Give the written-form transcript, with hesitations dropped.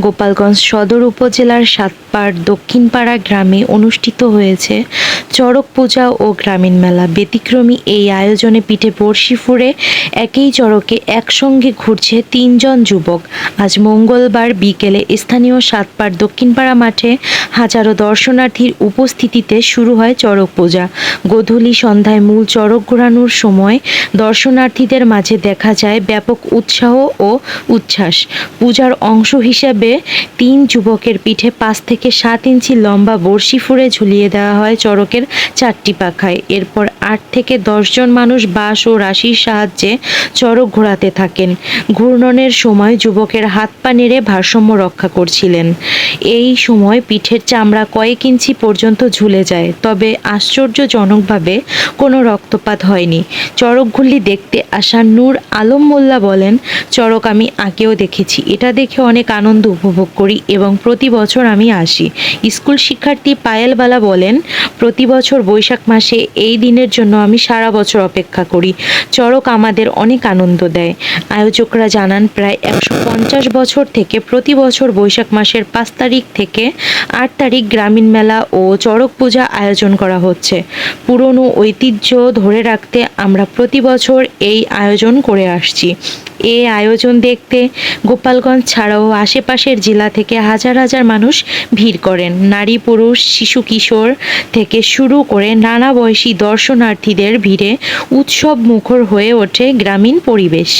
গোপালগঞ্জ সদর উপজেলার সাতপাড় দক্ষিণপাড়া গ্রামে অনুষ্ঠিত হয়েছে চড়ক পূজা ও গ্রামীণ মেলা। ব্যতিক্রমী এই আয়োজনে পিঠে বড়শি ফুঁড়ে একই চড়কে একসঙ্গে ঘুরছে তিনজন যুবক। আজ মঙ্গলবার বিকেলে স্থানীয় সাতপাড় দক্ষিণপাড়া মাঠে হাজারো দর্শনার্থীর উপস্থিতিতে শুরু হয় চড়ক পূজা। গোধূলি সন্ধ্যায় মূল চড়ক ঘোরানোর সময় দর্শনার্থীদের মাঝে দেখা যায় ব্যাপক উৎসাহ ও উচ্ছ্বাস। পূজার অংশ হিসেবে তিন যুবকের পিঠে 5 থেকে 7 ইঞ্চি লম্বা বড়শি ফুঁড়ে ঝুলিয়ে দেওয়া হয় চড়কের 4টি পাখায়। এরপর 8 থেকে 10 জন মানুষ বাঁশ ও রাশির সাহায্যে চড়ক ঘোরাতে থাকেন। ঘূর্ণনের সময় যুবকের হাত পা নেড়ে ভারসাম্য রক্ষা করছিলেন। এই সময় পিঠের চামড়া কয়েক ইঞ্চি পর্যন্ত ঝুলে যায়, তবে আশ্চর্যজনকভাবে কোনো রক্তপাত হয়নি। চড়কগুলি দেখতে আসা নূর আলম মোল্লা বলেন, চড়ক আমি আগেও দেখেছি, এটা দেখে অনেক আনন্দ উপভোগ করি এবং প্রতি বছর আমি আসি। স্কুল শিক্ষার্থী পায়েল বালা বলেন, প্রতি বছর বৈশাখ মাসে এই দিনের জন্য আমি সারা বছর অপেক্ষা করি। চড়ক আমাদের অনেক আনন্দ দেয়। আয়োজকরা জানান, প্রায় 150 বছর থেকে প্রতি বছর বৈশাখ মাসের 5 তারিখ থেকে 8 তারিখ গ্রামীণ মেলা ও চড়ক পূজা আয়োজন করা হচ্ছে। পুরনো ঐতিহ্য ধরে রাখতে আমরা প্রতি বছর এই আয়োজন করে আসছি। এই আয়োজন দেখতে গোপালগঞ্জ ছাড়াও আশেপাশের জেলা থেকে হাজার হাজার মানুষ ভিড় করেন। নারী, পুরুষ, শিশু, কিশোর থেকে শুরু করে নানা বয়সী দর্শনার্থীদের ভিড়ে উৎসব মুখর হয়ে ওঠে গ্রামীণ পরিবেশ।